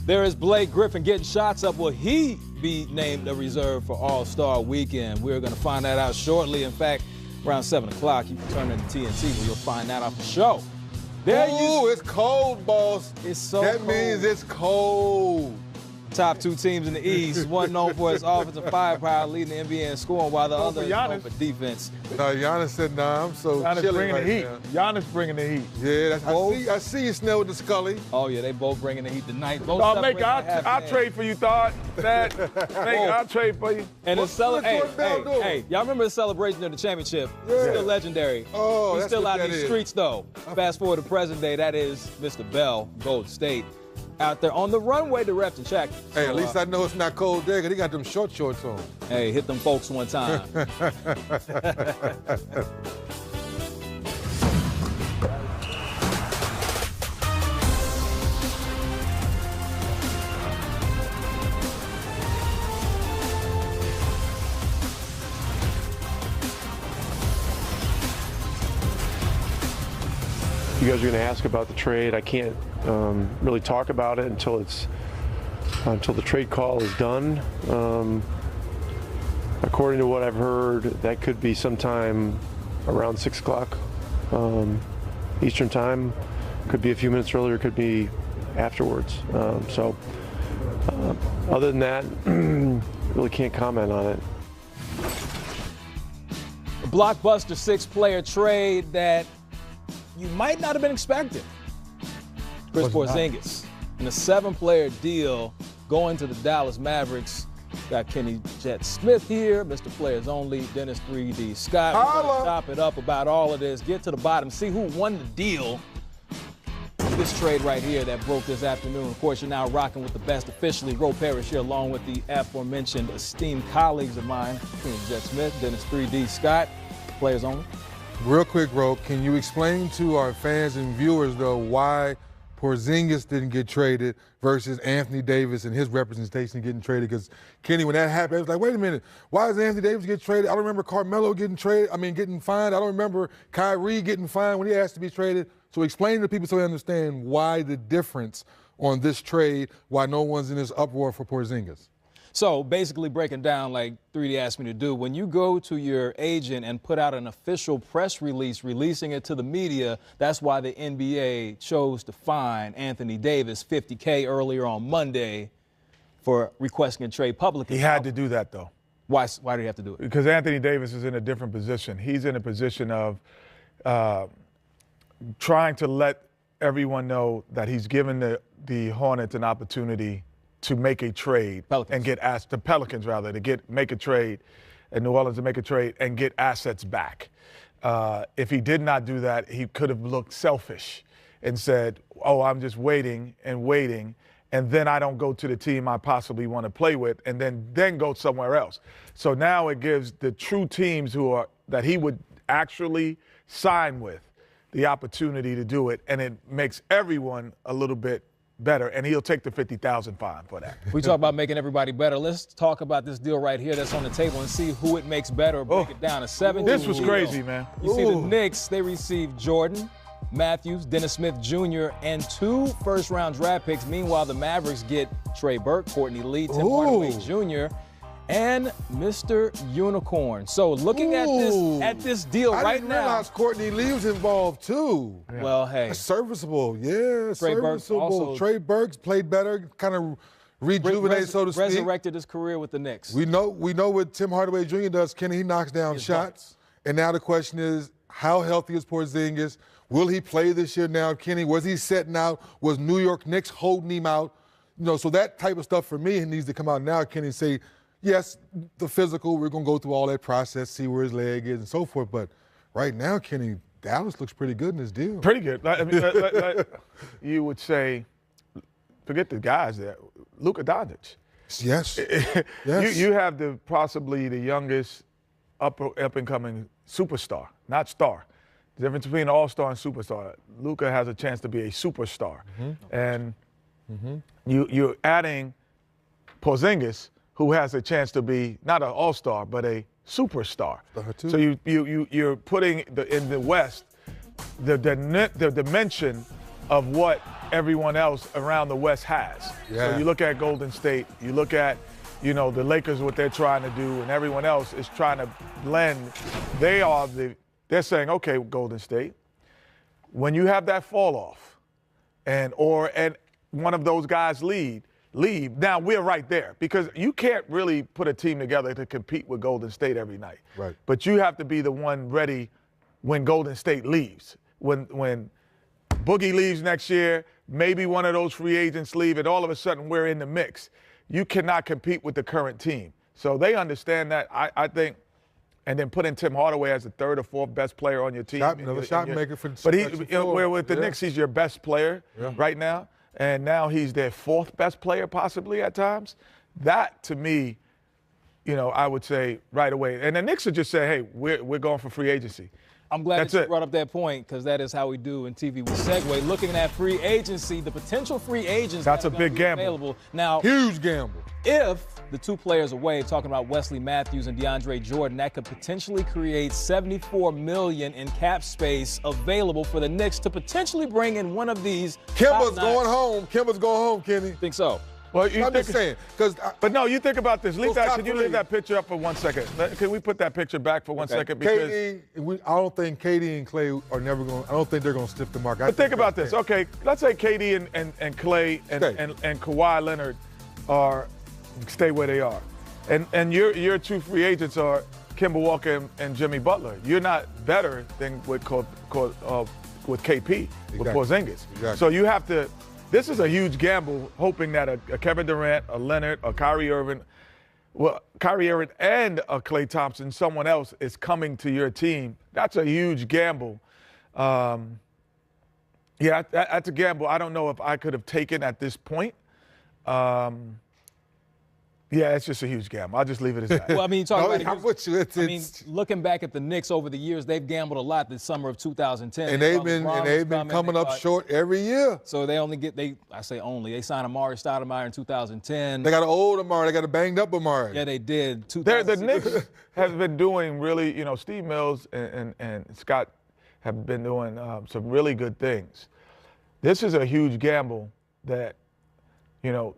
There is Blake Griffin getting shots up. Will he be named a reserve for All-Star Weekend? We're going to find that out shortly. In fact, around 7 o'clock, you can turn into TNT where you'll find that out for sure. It's cold, boss. It's so That cold. means it's cold. Top two teams in the East, one known for his offensive firepower, leading the NBA in scoring, while the other is known for defense. No, Giannis said, nah, I'm so Giannis chilly bringing right the heat. now. Giannis bringing the heat. Yeah, I see you, Snell with the Scully. Oh, yeah, they both bringing the heat tonight. Both I'll trade for you, Todd. I'll trade for you. And What's Jordan Bell doing? hey, y'all remember the celebration of the championship? Yeah. Still legendary. Oh, He's that's still what out in that these is. streets, though. Fast forward to present day, that is Mr. Bell, Golden State, out there on the runway to rep and check. Hey, at least I know it's not cold there because he got them shorts on. Hey, hit them folks one time. You guys are going to ask about the trade. I can't really talk about it until the trade call is done. According to what I've heard, that could be sometime around 6 o'clock Eastern time. Could be a few minutes earlier, could be afterwards. Other than that, really can't comment on it. A blockbuster 6-player trade that you might not have been expecting. Kristaps Porzingis in a 7-player deal going to the Dallas Mavericks. Got Kenny Jet Smith here, Mr. Players Only, Dennis 3D Scott. We're going to chop it up about all of this, get to the bottom, see who won the deal. This trade right here that broke this afternoon. Of course, you're now rocking with the best officially. Ro Parrish here, along with the aforementioned esteemed colleagues of mine, Kenny Jet Smith, Dennis 3D Scott, Players Only. Real quick, Ro, can you explain to our fans and viewers, though, why Porzingis didn't get traded versus Anthony Davis and his representation getting traded? Because, Kenny, when that happened, I was like, wait a minute, why does Anthony Davis get traded? I don't remember Carmelo getting fined. I don't remember Kyrie getting fined when he asked to be traded. So explain to people so they understand why the difference on this trade, why no one's in this uproar for Porzingis. So basically breaking down like 3D asked me to do, when you go to your agent and put out an official press release releasing it to the media, that's why the NBA chose to fine Anthony Davis $50K earlier on Monday for requesting a trade publicly. He had to do that, though. Why did he have to do it? Because Anthony Davis is in a different position. He's in a position of trying to let everyone know that he's given the Hornets an opportunity to make a trade and get the Pelicans rather, to make a trade, and New Orleans to make a trade and get assets back. If he did not do that, he could have looked selfish and said, oh, I'm just waiting, and then I don't go to the team I possibly want to play with, and then go somewhere else. So now it gives the true teams that he would actually sign with the opportunity to do it, and it makes everyone a little bit better, and he'll take the $50,000 fine for that. We talk about making everybody better. Let's talk about this deal right here that's on the table and see who it makes better or break it down. A 7-2 This was deal. crazy, man. You see the Knicks, they received Jordan, Matthews, Dennis Smith Jr., and 2 first-round draft picks. Meanwhile, the Mavericks get Trey Burke, Courtney Lee, Tim Hardaway Jr., and Mr. Unicorn. So looking at this deal right now. I didn't realize Courtney Lee was involved too. Yeah. Well, hey. That's serviceable, yeah, Trey serviceable. Trey Burks played better, kind of rejuvenated, so to speak. Resurrected his career with the Knicks. We know what Tim Hardaway Jr. does, Kenny. He knocks down shots. And now the question is, how healthy is Porzingis? Will he play this year now, Kenny? Was he setting out? Was New York Knicks holding him out? So that type of stuff for me needs to come out now, Kenny, and say, yes, the physical, we're going to go through all that process, see where his leg is and so forth. But right now, Kenny, Dallas looks pretty good in this deal. Pretty good. Like you would say, forget the guys there, Luka Doncic. Yes. Yes. You have possibly the youngest up-and-coming superstar, not star. The difference between an all-star and superstar. Luka has a chance to be a superstar. And you're adding Porzingis, who has a chance to be not an all-star, but a superstar. So you're putting in the West the dimension of what everyone else around the West has. Yeah. So you look at Golden State, you look at, the Lakers, what they're trying to do, and everyone else is trying to blend. They're saying, okay, Golden State, when you have that fall off and one of those guys leave, now we're right there because you can't really put a team together to compete with Golden State every night. Right. But you have to be the one ready when Golden State leaves. When Boogie leaves next year, maybe one of those free agents leave, and all of a sudden we're in the mix. You cannot compete with the current team. So they understand that, I think, and then putting Tim Hardaway as the third or fourth best player on your team. Another shot maker for the But where with the Knicks, he's your best player right now, and now he's their fourth best player possibly at times. That, to me, I would say right away. And the Knicks are just saying, hey, we're going for free agency. I'm glad that you brought up that point because that is how we do in TV. We segue looking at free agency, the potential free agents. That's a big gamble. Available. Now, huge gamble. If the two players away, talking about Wesley Matthews and DeAndre Jordan, that could potentially create $74 million in cap space available for the Knicks to potentially bring in one of these. Kemba's going home. Kemba's going home, Kenny. Think so? Well, I'm just saying, but no, you think about this. Can you leave that picture up for 1 second? Can we put that picture back for 1 second? Because I don't think KD and Clay are never going. I don't think they're going to stiff the market. But think about this. Okay, let's say KD and Clay and Kawhi Leonard stay where they are, and your two free agents are Kemba Walker and Jimmy Butler. You're not better than with KP, with Porzingis. Exactly. So you have to. This is a huge gamble, hoping that a Kevin Durant, a Leonard, a Kyrie Irving and a Klay Thompson, someone else is coming to your team. That's a huge gamble. That's a gamble I don't know if I could have taken at this point. It's just a huge gamble. I'll just leave it as that. Well, I mean, you talk about looking back at the Knicks over the years, they've gambled a lot this summer of 2010. And they've been coming up short every year. So they signed Amari Stoudemire in 2010. They got an old Amari. They got a banged up Amari. Yeah, they did. The Knicks have been doing really, Steve Mills and Scott have been doing some really good things. This is a huge gamble that, you're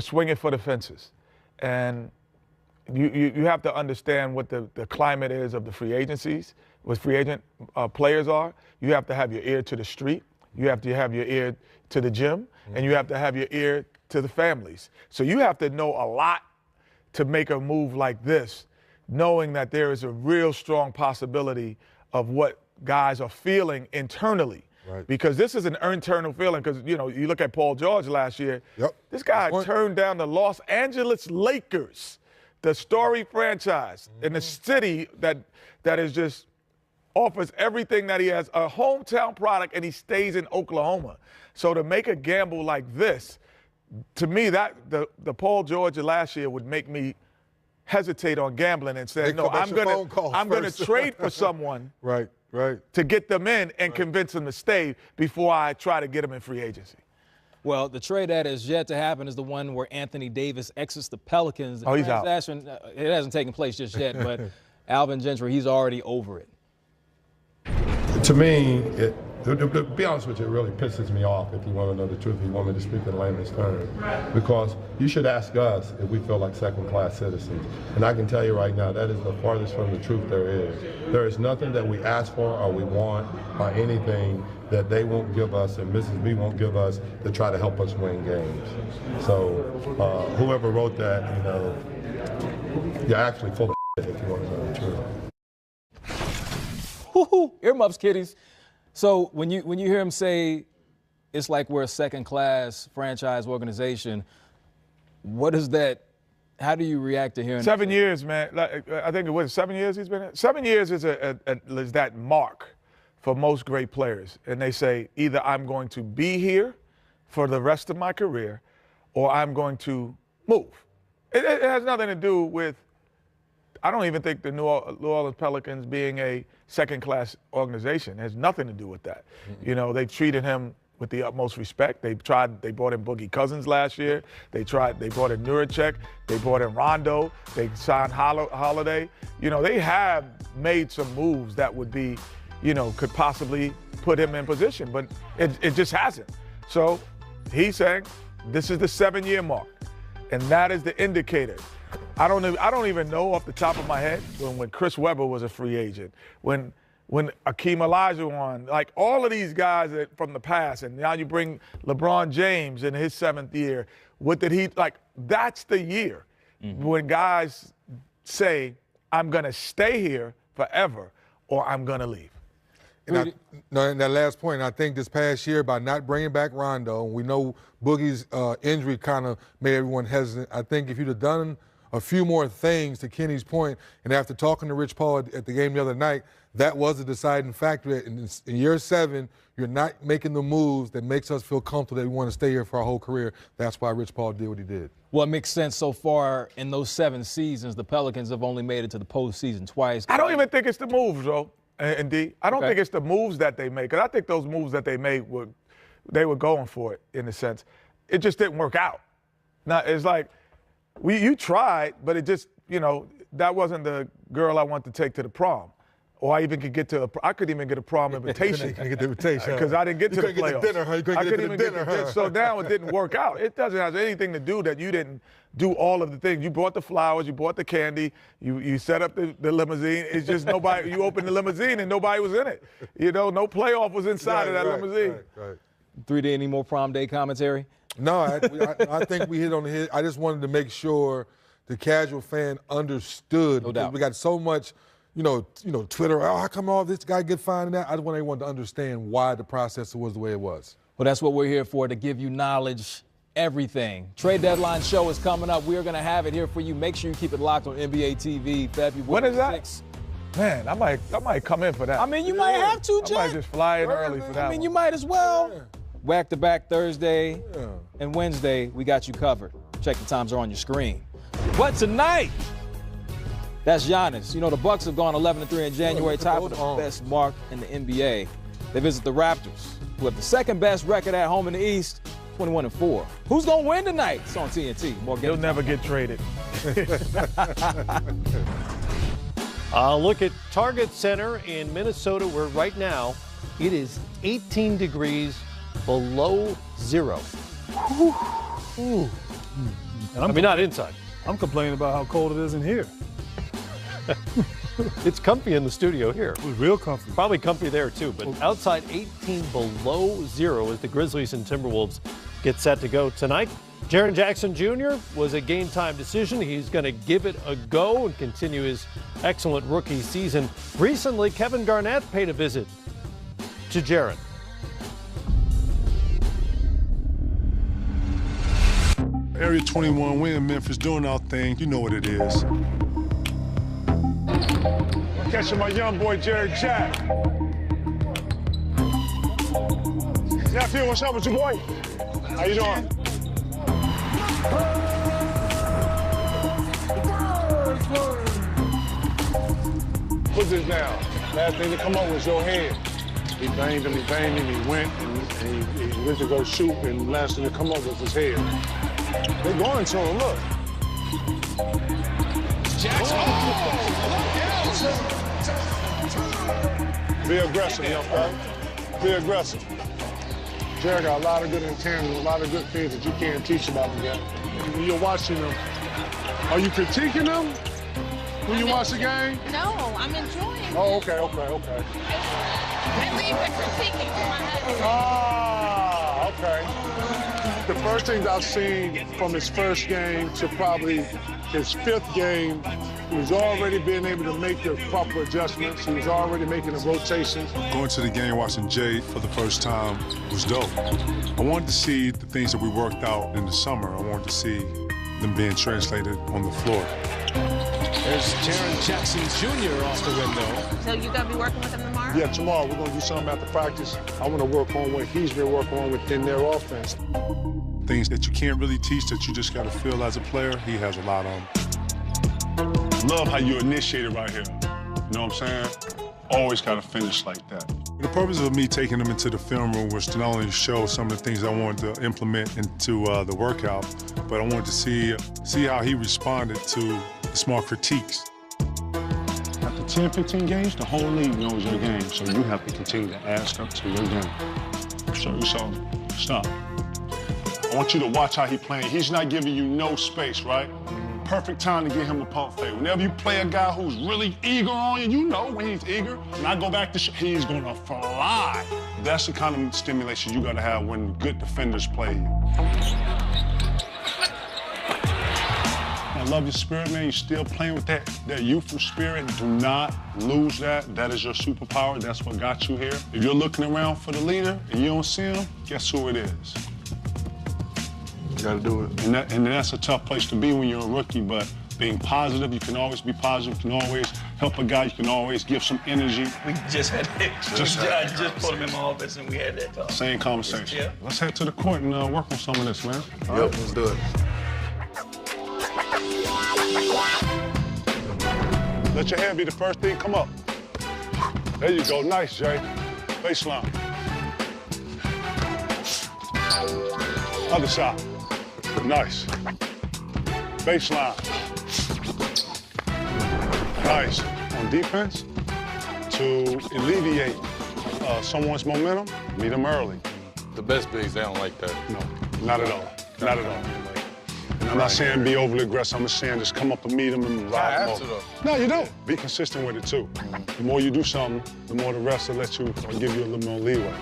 swinging for the fences. And you have to understand what the climate is of the free agencies, what free agent players are. You have to have your ear to the street. You have to have your ear to the gym. And you have to have your ear to the families. So you have to know a lot to make a move like this, knowing that there is a real strong possibility of what guys are feeling internally. Right. Because this is an internal feeling. Because, you look at Paul George last year. Yep. This guy turned down the Los Angeles Lakers, the storied franchise in the city that is just offers everything that he has, a hometown product, and he stays in Oklahoma. So to make a gamble like this, to me, that the Paul George of last year would make me hesitate on gambling and say, no, I'm going to trade for someone. Right. To get them in and convince them to stay before I try to get them in free agency. Well, the trade that is yet to happen is the one where Anthony Davis exits the Pelicans. The he's out. It hasn't taken place just yet, but Alvin Gentry, he's already over it. To me, to be honest with you, it really pisses me off, if you want to know the truth, if you want me to speak in layman's terms. Because you should ask us if we feel like second-class citizens. And I can tell you right now, that is the farthest from the truth there is. There is nothing that we ask for or we want or anything that they won't give us and Mrs. B won't give us to try to help us win games. So whoever wrote that, you're actually full of shit, if you want to know the truth. Earmuffs, kiddies. So when you hear him say it's like we're a second-class franchise organization, what is that? How do you react to hearing 7 years, man? I think it was 7 years he's been in. 7 years is is that mark for most great players, and they say either I'm going to be here for the rest of my career, or I'm going to move. It has nothing to do with. I don't even think the New Orleans Pelicans being a second-class organization has nothing to do with that. Mm-hmm. They've treated him with the utmost respect. They brought in Boogie Cousins last year. They brought in Nurkic. They brought in Rondo. They signed Holiday. They have made some moves that would be, could possibly put him in position, but it just hasn't. So he's saying this is the 7-year mark, and that is the indicator. I don't even know off the top of my head when Chris Webber was a free agent, when Akeem Olajuwon, like all of these guys from the past, and now you bring LeBron James in his 7th year. What did he like? That's the year when guys say, "I'm gonna stay here forever," or "I'm gonna leave." And that last point, I think this past year, by not bringing back Rondo, we know Boogie's injury kind of made everyone hesitant. I think if you'd have done a few more things, to Kenny's point, and after talking to Rich Paul at the game the other night, that was the deciding factor. In year 7, you're not making the moves that makes us feel comfortable that we want to stay here for our whole career. That's why Rich Paul did what he did. Well, it makes sense so far in those 7 seasons. The Pelicans have only made it to the postseason twice. I don't even think it's the moves, though. And D, I don't think it's the moves that they make. Because I think those moves that they made they were going for it in a sense. It just didn't work out. Now it's like you tried, but it just that wasn't the girl I wanted to take to the prom. Or I even could get to I could even get a prom invitation. Because I didn't get to the playoffs. You couldn't get to dinner. So now it didn't work out. It doesn't have anything to do that you didn't do all of the things. You bought the flowers, you bought the candy, you set up the limousine. It's just nobody. You opened the limousine and nobody was in it. No playoff was inside of that limousine. Right. 3D, any more prom day commentary? No, I think we hit on the head. I just wanted to make sure the casual fan understood. No doubt. We got so much. Twitter, how come all this guy get fined and that? I just want everyone to understand why the process was the way it was. Well, that's what we're here for, to give you knowledge, everything. Trade deadline show is coming up. We are going to have it here for you. Make sure you keep it locked on NBA TV. February. When is that? 6th. Man, I might come in for that. I mean, you might have to, Jay. I might just fly in early for that. I mean, you might as well. Back-to-back Thursday and Wednesday, we got you covered. Check the times are on your screen. But tonight, that's Giannis. The Bucks have gone 11-3 in January, tied for the best mark in the NBA. They visit the Raptors, who have the 2nd best record at home in the East, 21-4. Who's going to win tonight? It's on TNT. He'll never get traded. Look at Target Center in Minnesota, where right now it is 18 degrees below zero. Ooh. Not inside. I'm complaining about how cold it is in here. It's comfy in the studio here. It was real comfy. Probably comfy there too, but outside 18 below zero as the Grizzlies and Timberwolves get set to go tonight. Jaren Jackson Jr. was a game time decision. He's going to give it a go and continue his excellent rookie season. Recently, Kevin Garnett paid a visit to Jaren. Area 21, we in Memphis doing our thing. You know what it is. Catching my young boy, Jerry Jack. Nephew, what's up with your boy? How you doing? Put this down. Last thing to come up was your head. He banged him, he went, and he went to go shoot, and last thing to come up was his head. They're going to him, look. Jackson. Be aggressive, young fella. Be aggressive. Jerry got a lot of good intent and a lot of good things that you can't teach about the game. When you're watching them, are you critiquing them when you watch the game? No, I'm enjoying it. Oh, okay. I leave the critiquing to my husband. Ah, okay. The first things I've seen from his first game to probably his 5th game, he was already being able to make the proper adjustments. He was already making the rotations. Going to the game, watching Jay for the first time was dope. I wanted to see the things that we worked out in the summer. I wanted to see them being translated on the floor. There's Jaren Jackson Jr. off the window. So you gotta be working with him tomorrow? Yeah, tomorrow we're gonna do something after practice. I wanna work on what he's been working on within their offense. Things that you can't really teach that you just gotta feel as a player, he has a lot on. Love how you initiated right here. You know what I'm saying? Always gotta finish like that. The purpose of me taking him into the film room was to not only show some of the things I wanted to implement into the workout, but I wanted to see how he responded to the small critiques. After 10, 15 games, the whole league knows your game, so you have to continue to ask up to your game. So Stop. I want you to watch how he playing. He's not giving you no space, right? Perfect time to get him a pump fake. Whenever you play a guy who's really eager on you, you know when he's eager. When I go back to he's gonna fly. That's the kind of stimulation you gotta have when good defenders play you. I love your spirit, man. You're still playing with that youthful spirit. Do not lose that. That is your superpower. That's what got you here. If you're looking around for the leader and you don't see him, guess who it is? You gotta do it. And that's a tough place to be when you're a rookie, but being positive, you can always be positive, you can always help a guy, you can always give some energy. We just had I just put him in my office and we had that talk. Same conversation. Yeah. Let's head to the court and work on some of this, man. Yep, let's do it. Let your hand be the first thing come up. There you go, nice, Jay. Baseline. Other side. Nice. Baseline. Nice. On defense, to alleviate someone's momentum, meet them early. The best bigs, they don't like that. No, not at all. Not at all. And I'm not saying be overly aggressive. I'm just saying just come up and meet them and ride them over. No, you don't. Be consistent with it, too. The more you do something, the more the rest will let you or give you a little more leeway.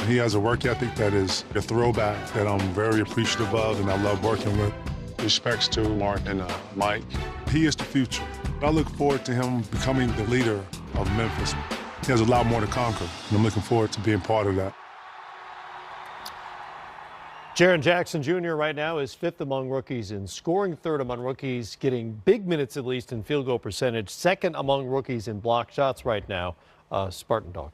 He has a work ethic that is a throwback that I'm very appreciative of and I love working with. Respects to Mark and Mike. He is the future. I look forward to him becoming the leader of Memphis. He has a lot more to conquer, and I'm looking forward to being part of that. Jaren Jackson Jr. right now is 5th among rookies in scoring, 3rd among rookies, getting big minutes at least in field goal percentage, 2nd among rookies in block shots right now. Spartan dog.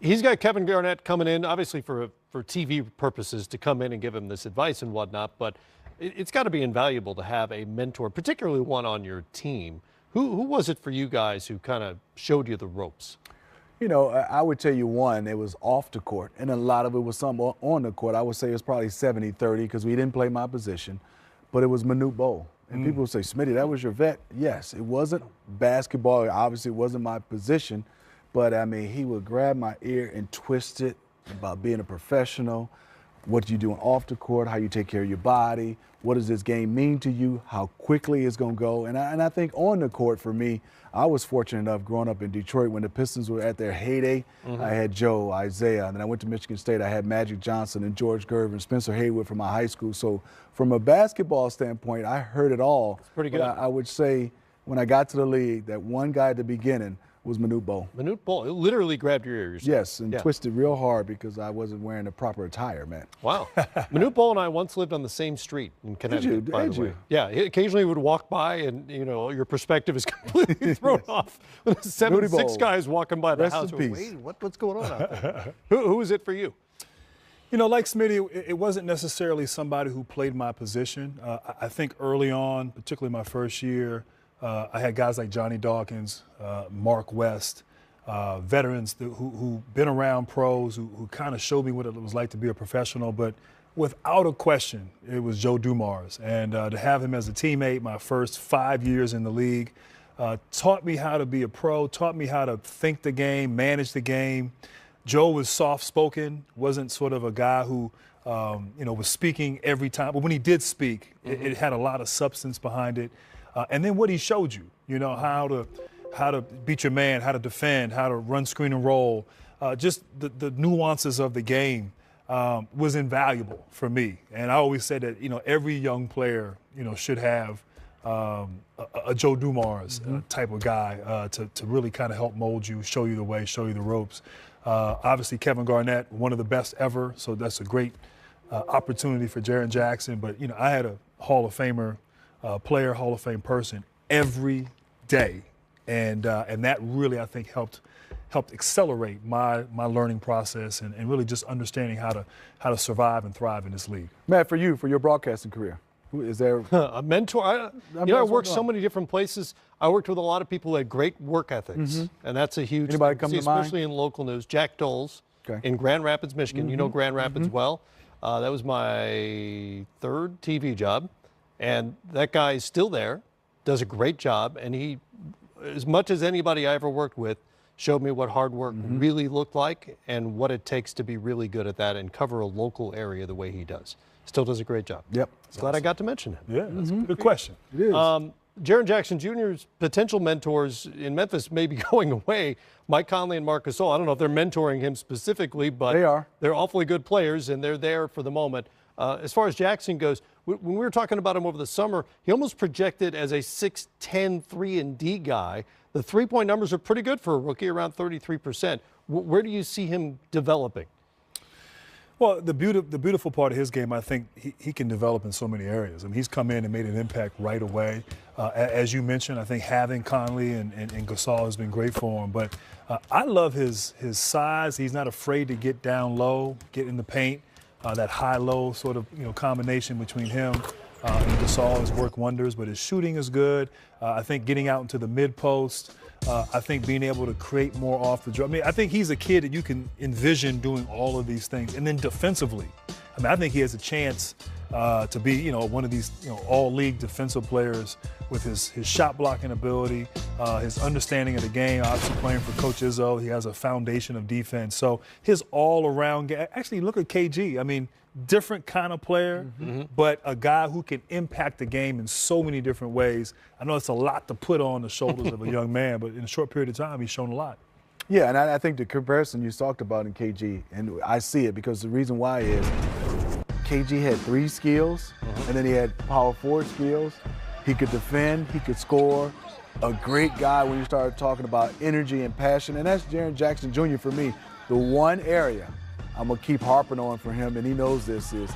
He's got Kevin Garnett coming in, obviously for TV purposes, to come in and give him this advice and whatnot, but it's got to be invaluable to have a mentor, particularly one on your team. Who was it for you guys who kind of showed you the ropes? You know, I would tell you one, it was off the court, and a lot of it was some on the court. I would say it was probably 70-30 because we didn't play my position, but it was Manute Bol. And people would say, Smitty, that was your vet. Yes, it wasn't basketball. Obviously, it wasn't my position. But, I mean, he would grab my ear and twist it about being a professional, what you're doing off the court, how you take care of your body, what does this game mean to you, how quickly it's going to go. And I think on the court, for me, I was fortunate enough growing up in Detroit when the Pistons were at their heyday. I had Joe, Isaiah, and then I went to Michigan State. I had Magic Johnson and George Gervin, Spencer Haywood from my high school. So from a basketball standpoint, I heard it all. That's pretty good. But I would say when I got to the league, that one guy at the beginning was Manute Bol. Manute Bol, it literally grabbed your ears. Yes, and twisted real hard because I wasn't wearing the proper attire, man. Wow. Manute Bol and I once lived on the same street in Connecticut, by the way. Yeah, he occasionally would walk by and, you know, your perspective is completely thrown off. 7'6" guys walking by the Rest house. in peace. Wait, what's going on out there? Who is it for you? You know, like Smitty, it wasn't necessarily somebody who played my position. I think early on, particularly my first year, I had guys like Johnny Dawkins, Mark West, veterans who've been around pros, who kind of showed me what it was like to be a professional. But without a question, it was Joe Dumars. And to have him as a teammate my first 5 years in the league taught me how to be a pro, taught me how to think the game, manage the game. Joe was soft-spoken, wasn't sort of a guy who was speaking every time. But when he did speak, it had a lot of substance behind it. And then what he showed you, how to beat your man, how to defend, how to run screen and roll, just the nuances of the game was invaluable for me. And I always said that, every young player, should have a Joe Dumars type of guy to really kind of help mold you, show you the way, show you the ropes. Obviously, Kevin Garnett, one of the best ever, so that's a great opportunity for Jaren Jackson. But, I had a Hall of Famer player, Hall of Fame person every day. And that really, I think, helped accelerate my learning process and really just understanding how to survive and thrive in this league. Matt, for your broadcasting career, is there a mentor? I worked so many different places. I worked with a lot of people who had great work ethics, and that's a huge Anybody come to mind? Especially in local news. Jack Doles in Grand Rapids, Michigan. You know Grand Rapids well. That was my 3rd TV job. And that guy is still there, does a great job, and he, as much as anybody I ever worked with, showed me what hard work really looked like and what it takes to be really good at that and cover a local area the way he does. Still does a great job. Yep. Glad I got to mention him. Yeah, that's a good question. It is. Jaren Jackson Jr.'s potential mentors in Memphis may be going away. Mike Conley and Marc Gasol, I don't know if they're mentoring him specifically, but they're awfully good players, and they're there for the moment. As far as Jackson goes, when we were talking about him over the summer, he almost projected as a 6'10", 3-and-D guy. The three-point numbers are pretty good for a rookie, around 33%. Where do you see him developing? Well, the beautiful part of his game, I think he can develop in so many areas. I mean, he's come in and made an impact right away. As you mentioned, I think having Conley and Gasol has been great for him. But I love his size. He's not afraid to get down low, get in the paint. That high-low sort of combination between him and Gasol has worked wonders. But his shooting is good. I think getting out into the mid-post. I think being able to create more off the draw. I mean, I think he's a kid that you can envision doing all of these things. And then defensively, I mean, I think he has a chance to be, one of these, all-league defensive players with his shot blocking ability, his understanding of the game. Obviously, playing for Coach Izzo, he has a foundation of defense. So his all-around game. Actually, look at KG. I mean, different kind of player, but a guy who can impact the game in so many different ways. I know it's a lot to put on the shoulders of a young man, but in a short period of time, he's shown a lot. Yeah, and I think the comparison you talked about in KG, and I see it because the reason why is KG had 3 skills, and then he had power forward skills. He could defend, he could score. A great guy when you start talking about energy and passion, and that's Jaren Jackson Jr. for me. The one area I'm going to keep harping on for him, and he knows this, is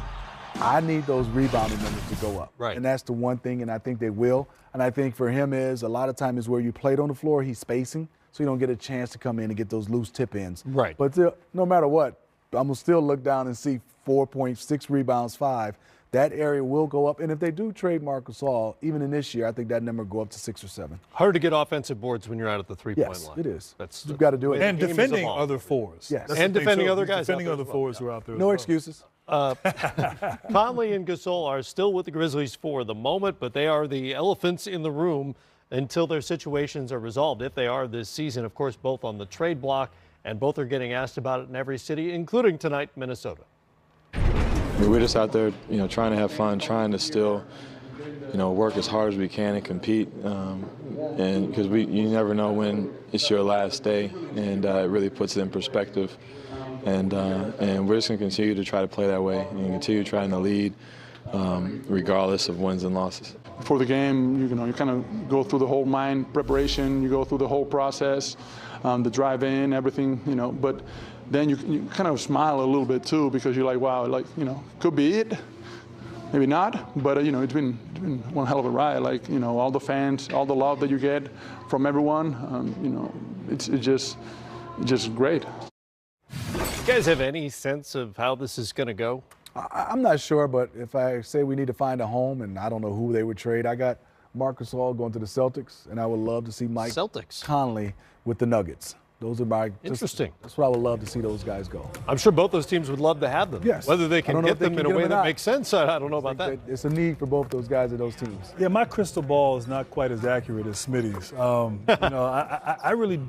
I need those rebounding numbers to go up. Right. And that's the one thing, and I think they will. And I think for him is a lot of time is where you played on the floor, he's spacing, so you don't get a chance to come in and get those loose tip-ins. Right. But no matter what, I'm going to still look down and see 4.6 rebounds, 5. That area will go up. And if they do trade Marc Gasol, even in this year, I think that number will go up to 6 or 7. Hard to get offensive boards when you're out at the three-point line. Yes, it is. That's You've got to do it. And defending other fours. Yes. And defending other guys. Defending other fours who are out there. No excuses. Conley and Gasol are still with the Grizzlies for the moment, but they are the elephants in the room until their situations are resolved. If they are this season, of course, both on the trade block, and both are getting asked about it in every city, including tonight, Minnesota. We're just out there, trying to have fun, trying to still, work as hard as we can and compete. And because you never know when it's your last day, and it really puts it in perspective. And we're just going to continue to try to play that way and continue trying to lead, regardless of wins and losses. Before the game, you kind of go through the whole mind preparation, you go through the whole process, the drive in, everything, but then you kind of smile a little bit too, because you're like, wow, could be it, maybe not, but it's been one hell of a ride. All the fans, all the love that you get from everyone, it's just great. You guys have any sense of how this is going to go? I'm not sure, but if I say we need to find a home, and I don't know who they would trade, I got Marc Gasol going to the Celtics, and I would love to see Mike Conley with the Nuggets. Those are my interesting. That's what I would love to see those guys go. I'm sure both those teams would love to have them. Yes. Whether they can get them in a way that makes sense, I don't know about that. It's a need for both those guys at those teams. Yeah, my crystal ball is not quite as accurate as Smitty's. I really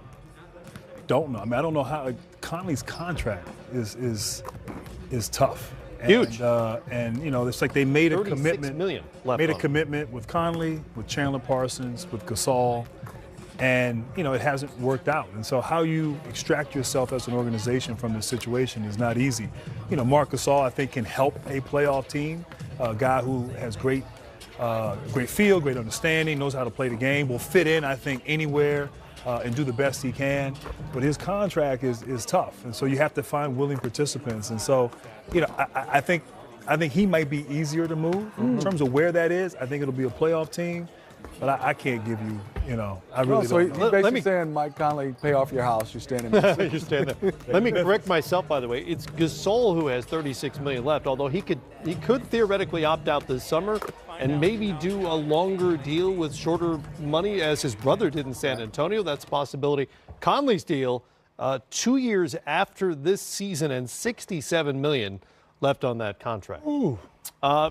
don't know. I mean, I don't know how Conley's contract is tough. Huge. And it's like they made a commitment. Million left made a commitment with Conley, with Chandler Parsons, with Gasol, and it hasn't worked out. And so how you extract yourself as an organization from this situation is not easy. Marc Gasol, I think, can help a playoff team. A guy who has great feel, great understanding, knows how to play the game, will fit in, I think, anywhere. And do the best he can, but his contract is tough, and so you have to find willing participants. And so, I think he might be easier to move in terms of where that is. I think it'll be a playoff team, but I can't give you, I really so don't know. You're basically saying, Mike Conley, pay off your house. You're standing there. You're standing there. Let me correct myself, by the way. It's Gasol who has $36 million left, although he could theoretically opt out this summer and maybe do a longer deal with shorter money, as his brother did in San Antonio. That's a possibility. Conley's deal, 2 years after this season and $67 million, left on that contract. Ooh.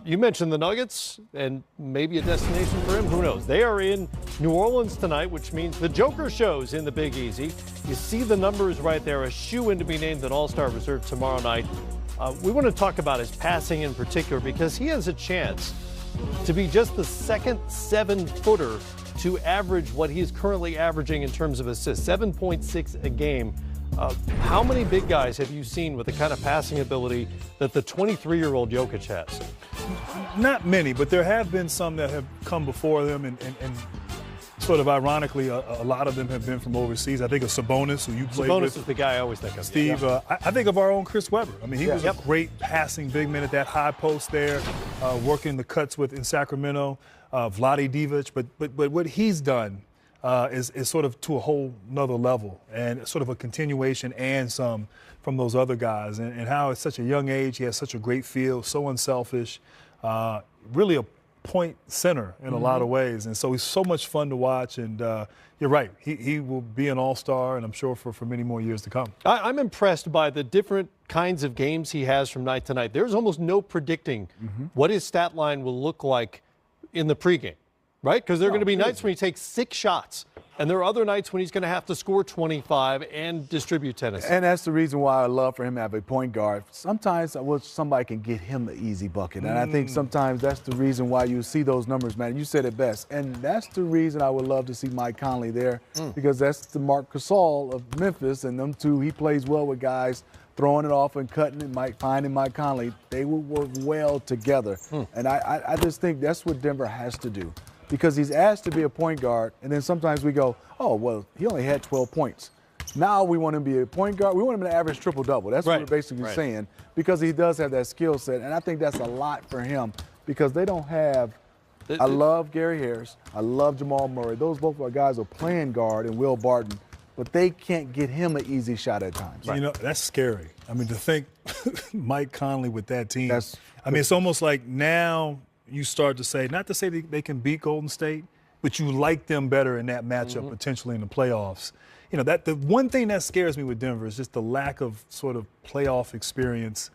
You mentioned the Nuggets and maybe a destination for him. Who knows? They are in New Orleans tonight, which means the Joker show's in the Big Easy. You see the numbers right there, a shoe-in to be named an All-Star reserve tomorrow night. We want to talk about his passing in particular because he has a chance to be just the second 7-footer to average what he is currently averaging in terms of assists, 7.6 a game. How many big guys have you seen with the kind of passing ability that the 23-year-old Jokic has? Not many, but there have been some that have come before them, and sort of ironically, a lot of them have been from overseas. I think of Sabonis, who you played with. Sabonis is the guy I always think of. Steve, I think of our own Chris Webber. I mean, he was a great passing big man at that high post there, working the cuts in Sacramento. Vlade Divac, but what he's done is sort of to a whole nother level, and sort of a continuation and some from those other guys, and how at such a young age he has such a great feel, so unselfish, really a point center in a lot of ways, and so he's so much fun to watch, and you're right, he will be an all-star, and I'm sure for many more years to come. I'm impressed by the different kinds of games he has from night to night. There's almost no predicting what his stat line will look like in the pregame, right? Because there are going to be nights when he takes 6 shots, and there are other nights when he's going to have to score 25 and distribute 10 assists. And that's the reason why I love for him to have a point guard. Sometimes I wish somebody can get him the easy bucket, and I think sometimes that's the reason why you see those numbers, man. You said it best, and that's the reason I would love to see Mike Conley there, because that's the Marc Gasol of Memphis, and them two, he plays well with guys throwing it off and cutting it, finding Mike Conley. They will work well together. And I just think that's what Denver has to do, because he's asked to be a point guard, and then sometimes we go, oh, well, he only had 12 points. Now we want him to be a point guard. We want him to average triple-double. That's what we're basically saying, because he does have that skill set, and I think that's a lot for him, because they don't have – I love Gary Harris. I love Jamal Murray. Those both are guys who are playing guard, and Will Barton, but they can't get him an easy shot at times. You know, that's scary. I mean, to think Mike Conley with that team. I mean, it's almost like now you start to say, not to say they can beat Golden State, but you like them better in that matchup potentially in the playoffs. You know, the one thing that scares me with Denver is just the lack of sort of playoff experience.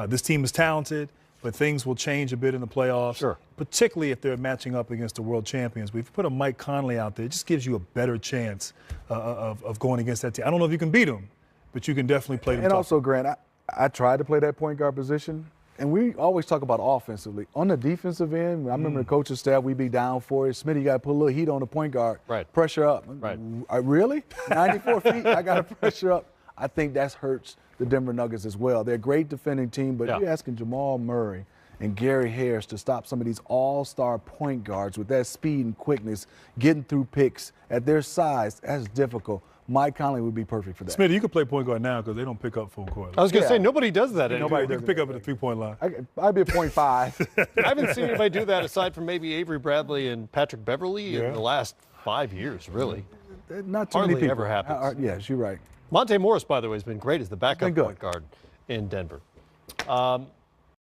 This team is talented, but things will change a bit in the playoffs, particularly if they're matching up against the world champions. But if you put a Mike Conley out there, it just gives you a better chance of going against that team. I don't know if you can beat them, but you can definitely play them And tough. also, Grant, I tried to play that point guard position, and we always talk about offensively. On the defensive end, I remember the coaching staff, we'd be down for it. Smitty got to put a little heat on the point guard. Pressure up. Really? 94 feet? I got to pressure up. I think that hurts the Denver Nuggets as well. They're a great defending team, but you're asking Jamal Murray and Gary Harris to stop some of these all-star point guards with that speed and quickness, getting through picks at their size. That's difficult. Mike Conley would be perfect for that. Smitty, you can play point guard now because they don't pick up full court. I was going to say, nobody does that anymore. Nobody can pick up at the 3-point line. I'd be a .5. I haven't seen anybody do that aside from maybe Avery Bradley and Patrick Beverly in the last 5 years, really. Not too Hardly many people. ever happens. Yes, you're right. Monte Morris, by the way, has been great as the backup point guard in Denver.